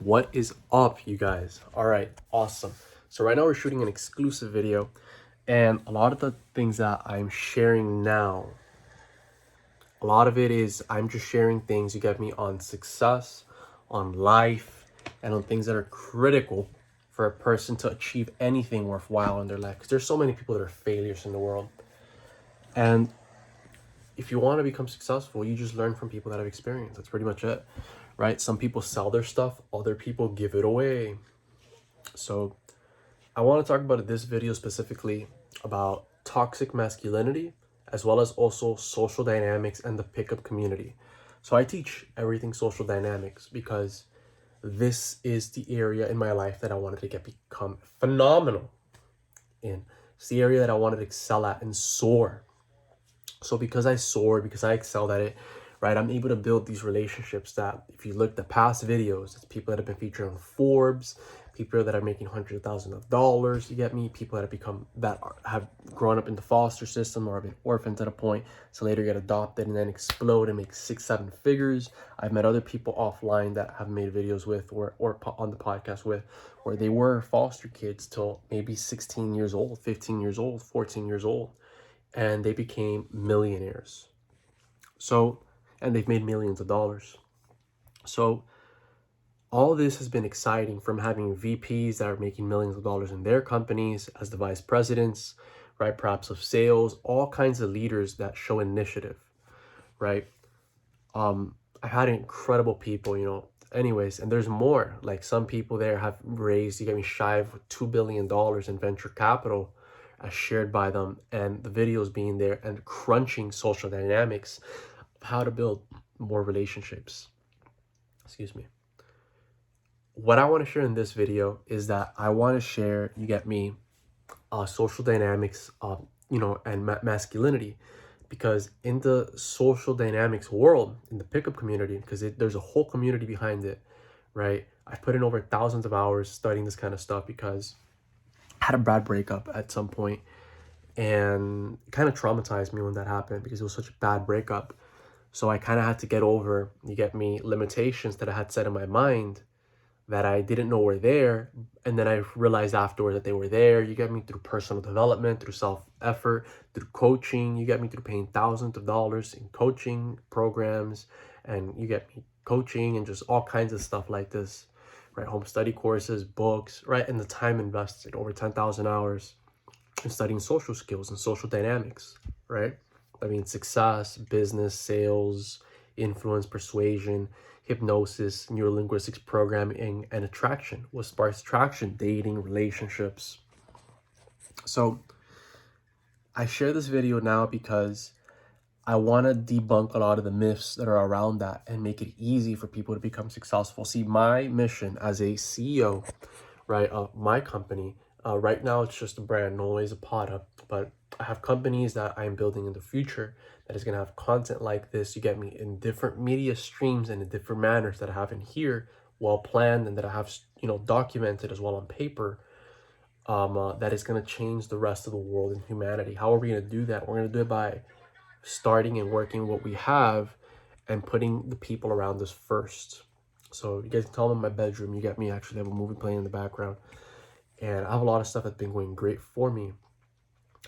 What is up, you guys? All right, awesome. So right now we're shooting an exclusive video, and a lot of the things that I'm sharing now, a lot of it is I'm just sharing things, you get me, on success, on life, and on things that are critical for a person to achieve anything worthwhile in their life. Because there's so many people that are failures in the world. And if you want to become successful, you just learn from people that have experience. That's pretty much it, right? Some people sell their stuff, other people give it away. So I want to talk about this video specifically about toxic masculinity, as well as also social dynamics and the pickup community. So I teach everything social dynamics because this is the area in my life that I wanted to become phenomenal in. It's the area that I wanted to excel at and soar. So because I soared, because I excelled at it, right, I'm able to build these relationships that, if you look at the past videos, it's people that have been featured on Forbes, people that are making hundreds of thousands of dollars, you get me, people that have grown up in the foster system or have been orphaned at a point, so later get adopted and then explode and make 6-7 figures. I've met other people offline that have made videos with or on the podcast with, where they were foster kids till maybe 16 years old, 15 years old, 14 years old, and they became millionaires. So, and they've made millions of dollars. So all this has been exciting, from having VPs that are making millions of dollars in their companies as the vice presidents, right? Perhaps of sales, all kinds of leaders that show initiative, right? I've had incredible people, anyways, and there's more. Like, some people there have raised, you get me, shy of $2 billion in venture capital as shared by them, and the videos being there and crunching social dynamics of how to build more relationships. Excuse me. What I want to share in this video is that I want to share, you get me, social dynamics, and masculinity, because in the social dynamics world, in the pickup community, because there's a whole community behind it, right? I've put in over thousands of hours studying this kind of stuff because I had a bad breakup at some point, and it kind of traumatized me when that happened because it was such a bad breakup. So I kind of had to get over, you get me, limitations that I had set in my mind that I didn't know were there. And then I realized afterward that they were there. You get me, through personal development, through self-effort, through coaching. You get me, through paying thousands of dollars in coaching programs. And you get me, coaching and just all kinds of stuff like this, right? Home study courses, books, right? And the time invested, over 10,000 hours in studying social skills and social dynamics, right? I mean, success, business, sales, influence, persuasion, hypnosis, neurolinguistics programming, and attraction. What sparks attraction? Dating, relationships. So I share this video now because I want to debunk a lot of the myths that are around that and make it easy for people to become successful. See, my mission as a CEO, right, of my company, right now it's just a brand, Noelazapata, but I have companies that I'm building in the future that is going to have content like this, you get me, in different media streams and in different manners that I have in here, well planned, and that I have, documented as well on paper, that is going to change the rest of the world and humanity. How are we going to do that? We're going to do it by starting and working what we have and putting the people around us first. So you guys can tell them in my bedroom, you get me, actually have a movie playing in the background. And I have a lot of stuff that's been going great for me.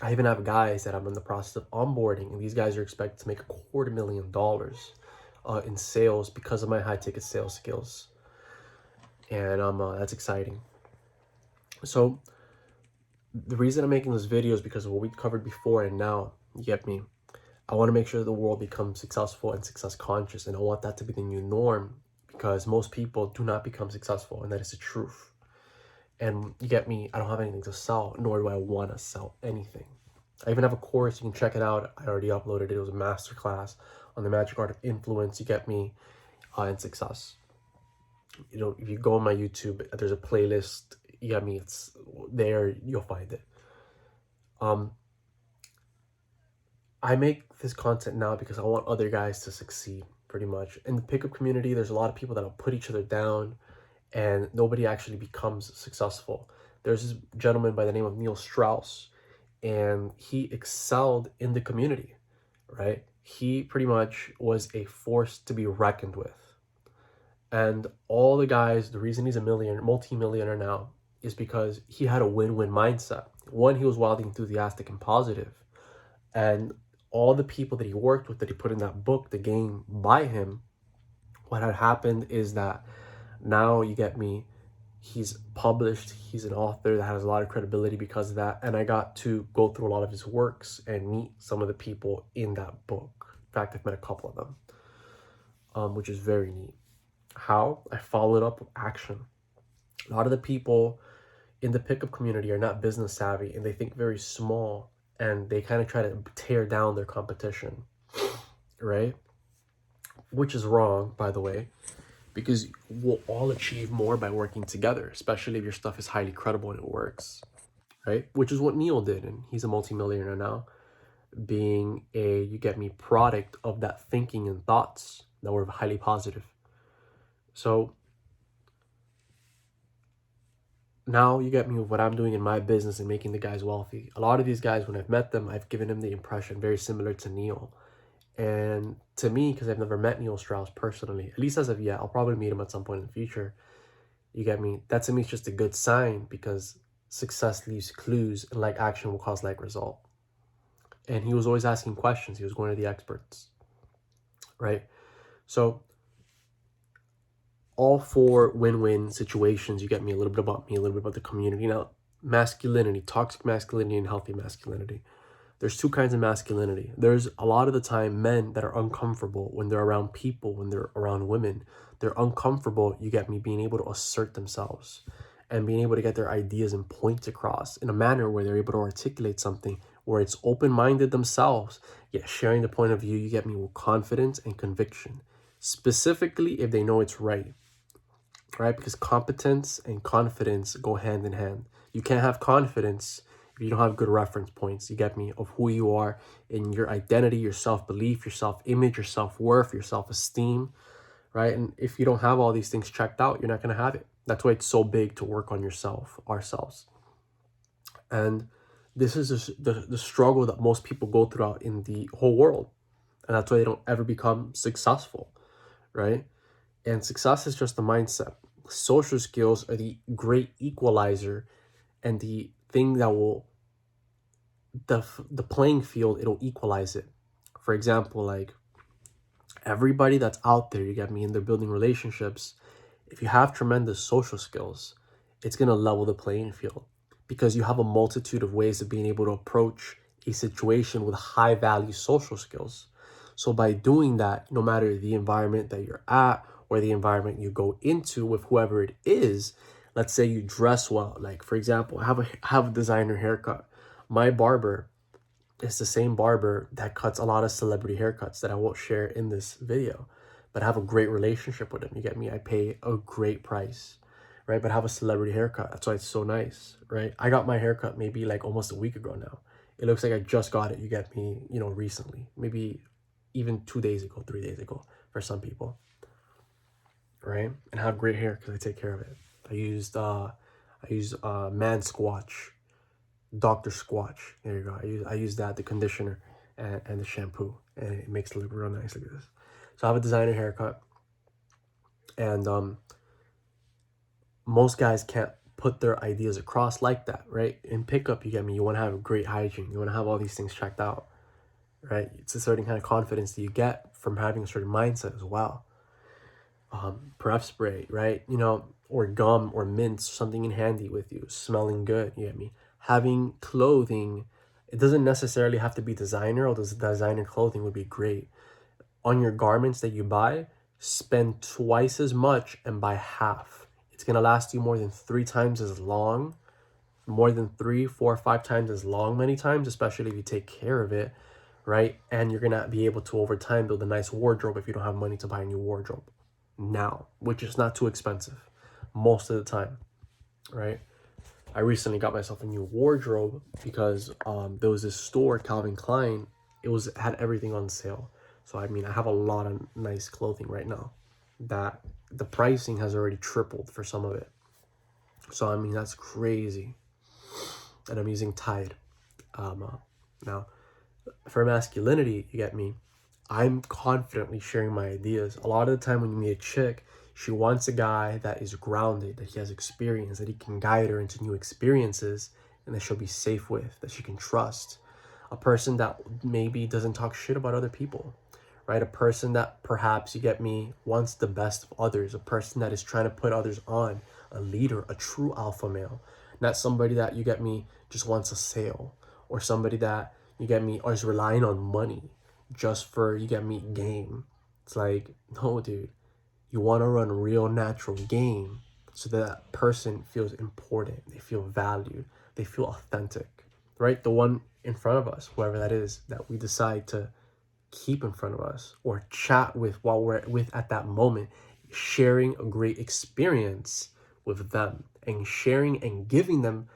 I even have guys that I'm in the process of onboarding, and these guys are expected to make $250,000 in sales because of my high ticket sales skills. And that's exciting. So the reason I'm making this video is because of what we covered before and now, you get me. I want to make sure the world becomes successful and success conscious, and I want that to be the new norm, because most people do not become successful, and that is the truth. And you get me, I don't have anything to sell, nor do I want to sell anything. I even have a course, you can check it out. I already uploaded it. It was a masterclass on the magic art of influence, you get me, and success. If you go on my YouTube, there's a playlist, you get me, it's there, you'll find it. I make this content now because I want other guys to succeed, pretty much. In the pickup community, there's a lot of people that'll put each other down, and nobody actually becomes successful. There's this gentleman by the name of Neil Strauss, and he excelled in the community, right? He pretty much was a force to be reckoned with. And all the guys, the reason he's a millionaire, multi-millionaire now, is because he had a win-win mindset. One, he was wildly enthusiastic and positive, and all the people that he worked with, that he put in that book, The Game, by him, what had happened is that now, you get me, he's published, he's an author that has a lot of credibility because of that, and I got to go through a lot of his works and meet some of the people in that book. In fact, I've met a couple of them, which is very neat. How? I followed up with action. A lot of the people in the pickup community are not business savvy, and they think very small, and they kind of try to tear down their competition, right? Which is wrong, by the way, because we'll all achieve more by working together, especially if your stuff is highly credible and it works, right? Which is what Neil did, and he's a multimillionaire now, being a, you get me, product of that thinking and thoughts that were highly positive. So now, you get me, with what I'm doing in my business and making the guys wealthy. A lot of these guys, when I've met them, I've given them the impression very similar to Neil. And to me, because I've never met Neil Strauss personally, at least as of yet, I'll probably meet him at some point in the future. You get me? That to me is just a good sign, because success leaves clues, and like action will cause like result. And he was always asking questions. He was going to the experts, right? So all four win-win situations, you get me, a little bit about me, a little bit about the community. Now, masculinity, toxic masculinity and healthy masculinity. There's two kinds of masculinity. There's a lot of the time men that are uncomfortable when they're around people, when they're around women. They're uncomfortable, you get me, being able to assert themselves and being able to get their ideas and points across in a manner where they're able to articulate something where it's open-minded themselves, yet sharing the point of view, you get me, with confidence and conviction, specifically if they know it's right, right? Because competence and confidence go hand in hand. You can't have confidence if you don't have good reference points, you get me, of who you are in your identity, your self-belief, your self-image, your self-worth, your self-esteem, right? And if you don't have all these things checked out, you're not going to have it. That's why it's so big to work on yourself, ourselves. And this is the struggle that most people go throughout in the whole world. And that's why they don't ever become successful, right? And success is just a mindset. Social skills are the great equalizer and the thing that will, the playing field, it'll equalize it. For example, like everybody that's out there, you get me, and they're building relationships, if you have tremendous social skills, it's going to level the playing field, because you have a multitude of ways of being able to approach a situation with high value social skills. So by doing that, no matter the environment that you're at or the environment you go into with whoever it is, let's say you dress well, like for example, have a designer haircut. My barber is the same barber that cuts a lot of celebrity haircuts that I won't share in this video, but I have a great relationship with him. You get me? I pay a great price, right? But I have a celebrity haircut. That's why it's so nice, right? I got my haircut maybe like almost a week ago now. It looks like I just got it, you get me, you know, recently, maybe even 2 days ago, 3 days ago for some people, right? And I have great hair because I take care of it. I used Man Squatch, Dr. Squatch. There you go. I use that, the conditioner and the shampoo, and it makes it look real nice like this. So I have a designer haircut, and most guys can't put their ideas across like that, right? In pickup, you get me, you want to have great hygiene, you want to have all these things checked out, right? It's a certain kind of confidence that you get from having a certain mindset as well. Breath spray, right? You know, or gum or mints, something in handy with you, smelling good, you get me? Having clothing, it doesn't necessarily have to be designer, although designer clothing would be great. On your garments that you buy, spend twice as much and buy half. It's going to last you more than 3 times as long, more than 3, 4, 5 times as long many times, especially if you take care of it, right? And you're going to be able to, over time, build a nice wardrobe if you don't have money to buy a new wardrobe now, which is not too expensive most of the time, right? I recently got myself a new wardrobe because there was this store, Calvin Klein. It had everything on sale. So I mean, I have a lot of nice clothing right now that the pricing has already tripled for some of it. So I mean, that's crazy. And I'm using Tide. Now, for masculinity, you get me, I'm confidently sharing my ideas. A lot of the time when you meet a chick, She wants a guy that is grounded, that he has experience, that he can guide her into new experiences, and that she'll be safe with, that she can trust. A person that maybe doesn't talk shit about other people, right? A person that perhaps, you get me, wants the best of others. A person that is trying to put others on. A leader, a true alpha male. Not somebody that, you get me, just wants a sale. Or somebody that, you get me, is relying on money just for, you get me, game. It's like, no, dude. You want to run a real natural game so that person feels important. They feel valued. They feel authentic, right? The one in front of us, whoever that is, that we decide to keep in front of us or chat with while we're with at that moment, sharing a great experience with them and sharing and giving them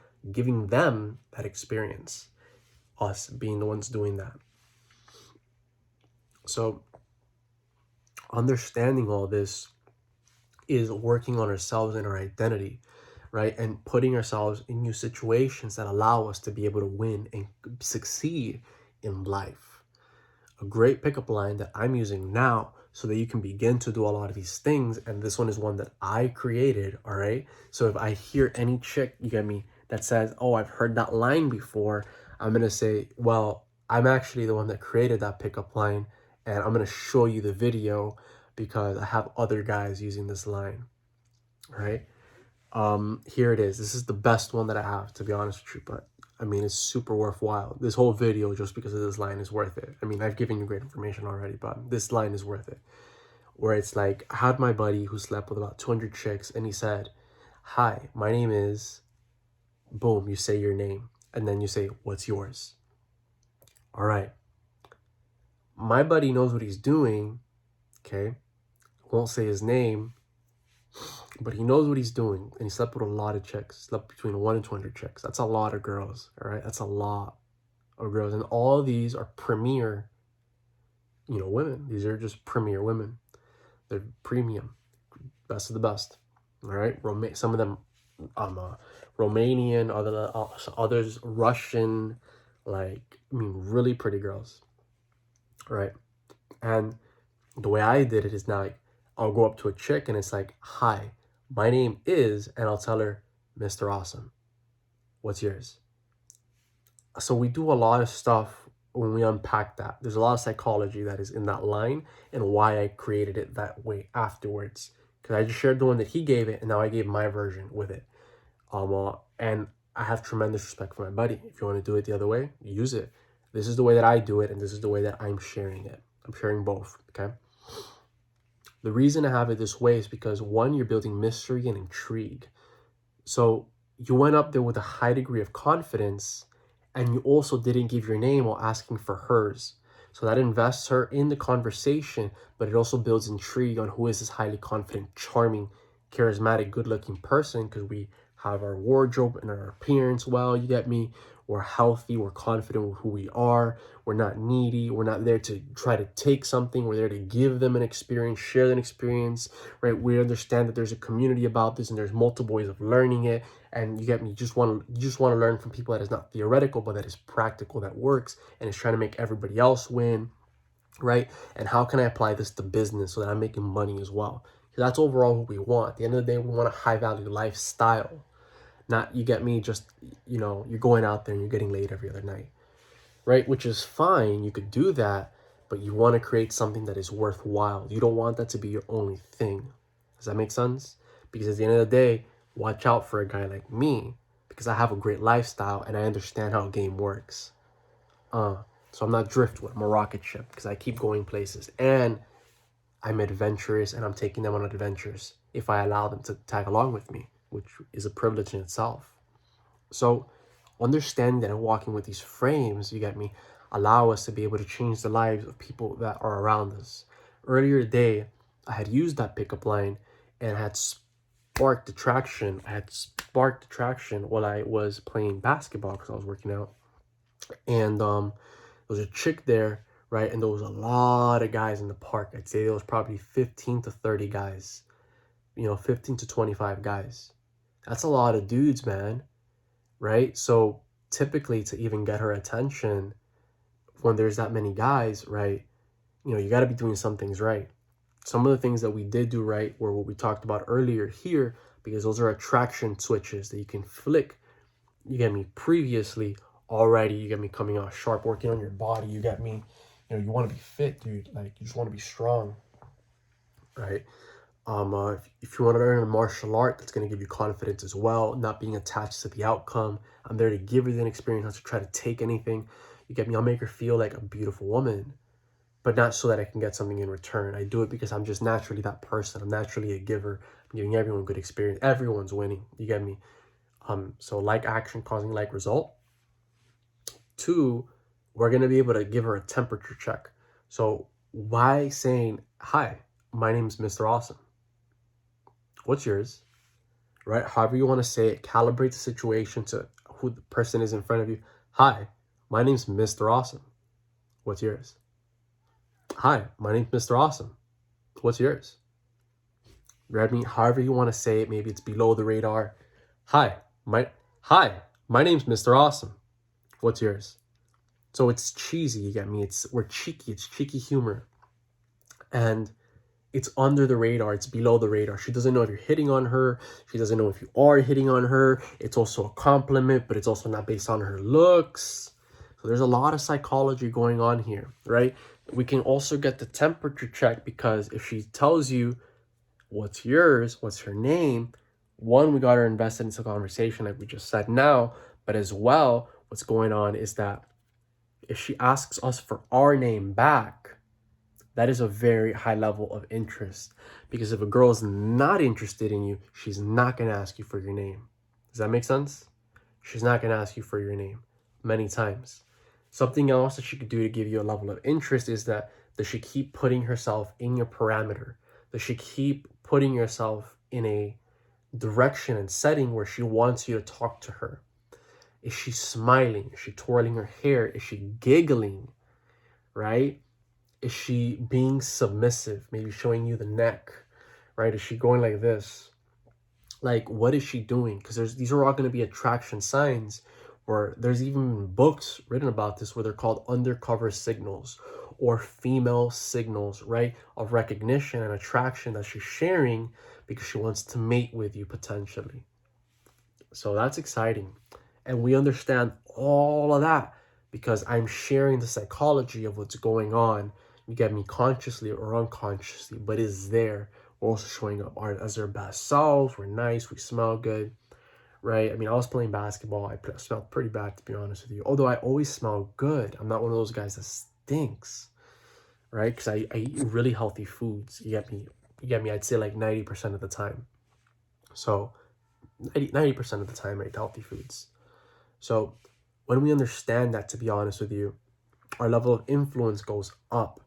that experience, us being the ones doing that. So understanding all this is working on ourselves and our identity, right? And putting ourselves in new situations that allow us to be able to win and succeed in life. A great pickup line that I'm using now so that you can begin to do a lot of these things, and this one is one that I created, all right? So if I hear any chick, you get me, that says, oh, I've heard that line before, I'm going to say, well, I'm actually the one that created that pickup line, and I'm going to show you the video because I have other guys using this line, right? Here it is. This is the best one that I have, to be honest with you, but I mean, it's super worthwhile. This whole video, just because of this line, is worth it. I mean, I've given you great information already, but this line is worth it. Where it's like, I had my buddy who slept with about 200 chicks, and he said, hi, my name is, boom, you say your name, and then you say, what's yours? All right. My buddy knows what he's doing, okay? Won't say his name, but he knows what he's doing, and he slept with a lot of chicks. Slept between 1 and 200 chicks. That's a lot of girls, all right? That's a lot of girls, and all of these are premier, women. These are just premier women. They're premium, best of the best, all right? Some of them, Romanian, others Russian, really pretty girls, all right? And the way I did it is now, I'll go up to a chick and it's like, hi, my name is, and I'll tell her, Mr. Awesome. What's yours? So we do a lot of stuff when we unpack that. There's a lot of psychology that is in that line and why I created it that way afterwards. Because I just shared the one that he gave it, and now I gave my version with it. And I have tremendous respect for my buddy. If you want to do it the other way, use it. This is the way that I do it, and this is the way that I'm sharing it. I'm sharing both, okay? The reason I have it this way is because, one, you're building mystery and intrigue. So you went up there with a high degree of confidence, and you also didn't give your name while asking for hers. So that invests her in the conversation, but it also builds intrigue on who is this highly confident, charming, charismatic, good-looking person, because we have our wardrobe and our appearance well, you get me? We're healthy, we're confident with who we are, we're not needy, we're not there to try to take something, we're there to give them an experience, share an experience, right? We understand that there's a community about this and there's multiple ways of learning it, and you get me, you just want to learn from people that is not theoretical, but that is practical, that works, and is trying to make everybody else win, right? And how can I apply this to business so that I'm making money as well? Because that's overall what we want. At the end of the day, we want a high-value lifestyle. Not, you get me, just, you're going out there and you're getting laid every other night, right? Which is fine. You could do that, but you want to create something that is worthwhile. You don't want that to be your only thing. Does that make sense? Because at the end of the day, watch out for a guy like me, because I have a great lifestyle and I understand how a game works. So I'm not driftwood, I'm a rocket ship, because I keep going places. And I'm adventurous, and I'm taking them on adventures if I allow them to tag along with me, which is a privilege in itself. So understanding that and walking with these frames, you get me, allow us to be able to change the lives of people that are around us. Earlier today, I had used that pickup line and had sparked attraction. While I was playing basketball because I was working out. And there was a chick there, right? And there was a lot of guys in the park. I'd say there was probably 15 to 30 guys, 15 to 25 guys. That's a lot of dudes, man, right? So typically, to even get her attention when there's that many guys, right, you got to be doing some things right. Some of the things that we did do right were what we talked about earlier here, because those are attraction switches that you can flick. You get me? Previously, already, you get me coming out sharp, working on your body. You get me? You want to be fit, dude. Like, you just want to be strong, right? If you want to learn a martial art, that's going to give you confidence as well, not being attached to the outcome. I'm there to give you an experience, not to try to take anything. You get me? I'll make her feel like a beautiful woman, but not so that I can get something in return. I do it because I'm just naturally that person. I'm naturally a giver. I'm giving everyone good experience. Everyone's winning. You get me? So like action causing like result. 2, we're going to be able to give her a temperature check. So why saying, hi, my name's Mr. Awesome. What's yours? Right? However you want to say it, calibrate the situation to who the person is in front of you. Hi, my name's Mr. Awesome. What's yours? Hi, my name's Mr. Awesome. What's yours? Read me? However you want to say it, maybe it's below the radar. Hi, my name's Mr. Awesome. What's yours? So it's cheesy, you get me? We're cheeky, it's cheeky humor. And it's under the radar, it's below the radar. She doesn't know if you're hitting on her. She doesn't know if you are hitting on her. It's also a compliment, but it's also not based on her looks. So there's a lot of psychology going on here, right? We can also get the temperature check, because if she tells you what's yours, what's her name, one, we got her invested into conversation like we just said now, but as well, what's going on is that if she asks us for our name back, that is a very high level of interest. Because if a girl is not interested in you, she's not going to ask you for your name. Does that make sense? She's not going to ask you for your name many times. Something else that she could do to give you a level of interest is that does she keep putting herself in your parameter? Does she keep putting herself in a direction and setting where she wants you to talk to her? Is she smiling? Is she twirling her hair? Is she giggling? Right? Is she being submissive? Maybe showing you the neck, right? Is she going like this? Like, what is she doing? Because these are all going to be attraction signs, where there's even books written about this where they're called undercover signals or female signals, right? Of recognition and attraction that she's sharing because she wants to mate with you potentially. So that's exciting. And we understand all of that because I'm sharing the psychology of what's going on. You get me, consciously or unconsciously, but it's there. We're also showing up as our best selves. We're nice. We smell good, right? I mean, I was playing basketball. I smelled pretty bad, to be honest with you. Although I always smell good. I'm not one of those guys that stinks, right? Because I eat really healthy foods. You get me? You get me? I'd say like 90% of the time. So 90% of the time I eat healthy foods. So when we understand that, to be honest with you, our level of influence goes up,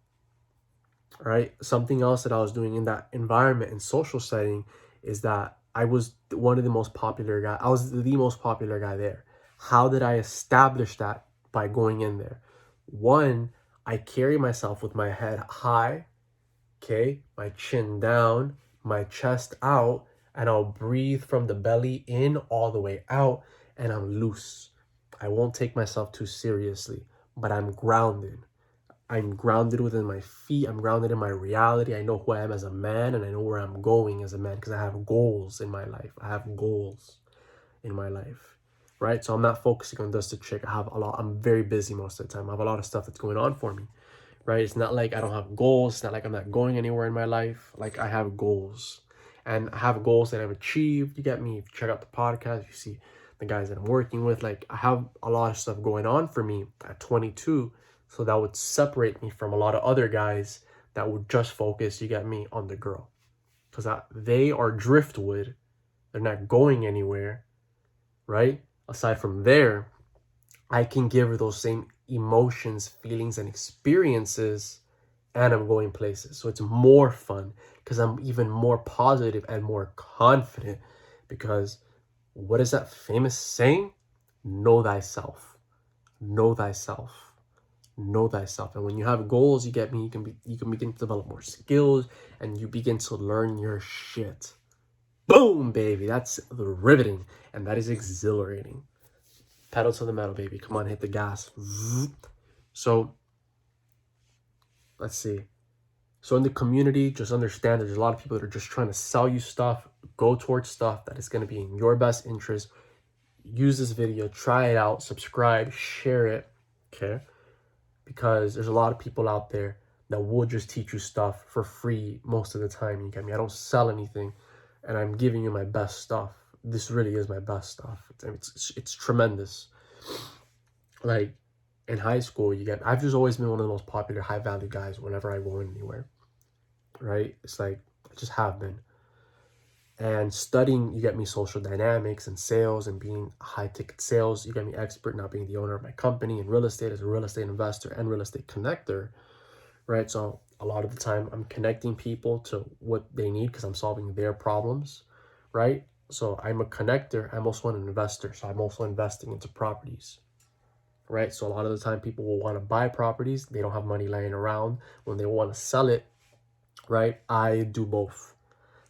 right? Something else that I was doing in that environment and social setting is that I was one of the most popular guys. I was the most popular guy there. How did I establish that? By going in there. One, I carry myself with my head high, okay, my chin down, my chest out, and I'll breathe from the belly in all the way out, and I'm loose. I won't take myself too seriously, but I'm grounded. I'm grounded within my feet. I'm grounded in my reality. I know who I am as a man, and I know where I'm going as a man because I have goals in my life. I have goals in my life, right? So I'm not focusing on just a chick. I'm very busy most of the time. I have a lot of stuff that's going on for me, right? It's not like I don't have goals. It's not like I'm not going anywhere in my life. Like, I have goals, and I have goals that I've achieved. You get me? If you check out the podcast, you see the guys that I'm working with. Like, I have a lot of stuff going on for me at 22. So that would separate me from a lot of other guys that would just focus, you get me, on the girl. Because they are driftwood. They're not going anywhere, right? Aside from there, I can give her those same emotions, feelings, and experiences, and I'm going places. So it's more fun because I'm even more positive and more confident. Because what is that famous saying? Know thyself. Know thyself. Know thyself. And when you have goals, you get me, you can begin to develop more skills, and you begin to learn your shit. Boom, baby. That's the riveting, and that is exhilarating. Pedal to the metal, baby. Come on, hit the gas. So let's see. So in the community, just understand there's a lot of people that are just trying to sell you stuff. Go towards stuff that is going to be in your best interest. Use this video, try it out, subscribe, share it, okay? Because there's a lot of people out there that will just teach you stuff for free most of the time. You get me? I don't sell anything, and I'm giving you my best stuff. This really is my best stuff. It's tremendous. Like in high school, I've just always been one of the most popular high value guys whenever I go anywhere, right? It's like I just have been. And studying, you get me social dynamics and sales and being high ticket sales. You get me expert now being the owner of my company and real estate as a real estate investor and real estate connector, right? So a lot of the time I'm connecting people to what they need because I'm solving their problems, right? So I'm a connector. I'm also an investor. So I'm also investing into properties, right? So a lot of the time people will want to buy properties. They don't have money laying around. When they want to sell it, right? I do both.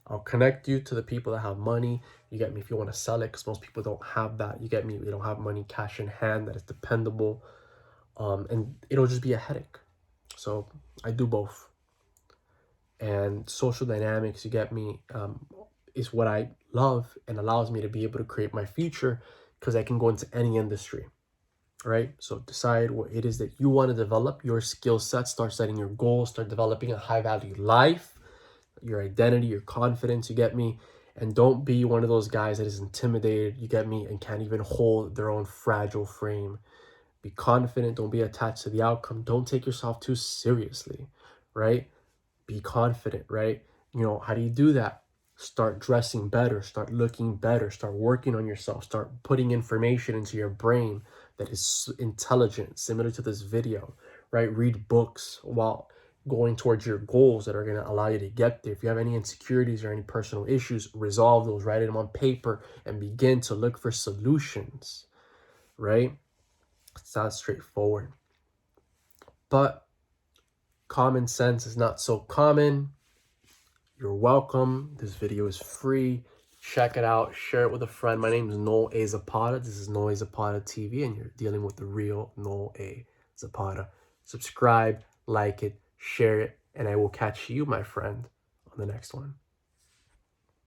I'll connect you to the people that have money. You get me? If you want to sell it, because most people don't have that. You get me? They don't have money cash in hand that is dependable. And it'll just be a headache. So I do both. And social dynamics, you get me, is what I love and allows me to be able to create my future because I can go into any industry, right? So decide what it is that you want to develop, your skill set, start setting your goals, start developing a high value life, your identity, your confidence, you get me? And don't be one of those guys that is intimidated, you get me, and can't even hold their own fragile frame. Be confident, don't be attached to the outcome. Don't take yourself too seriously, right? Be confident, right? You know, how do you do that? Start dressing better, start looking better, start working on yourself, start putting information into your brain that is intelligent, similar to this video, right? Read books while going towards your goals that are going to allow you to get there. If you have any insecurities or any personal issues, resolve those, write them on paper, and begin to look for solutions, right? It's that straightforward. But common sense is not so common. You're welcome. This video is free. Check it out. Share it with a friend. My name is Noelazapata. This is Noelazapata TV, and you're dealing with the real Noelazapata. Subscribe, like it, share it, and I will catch you, my friend, on the next one.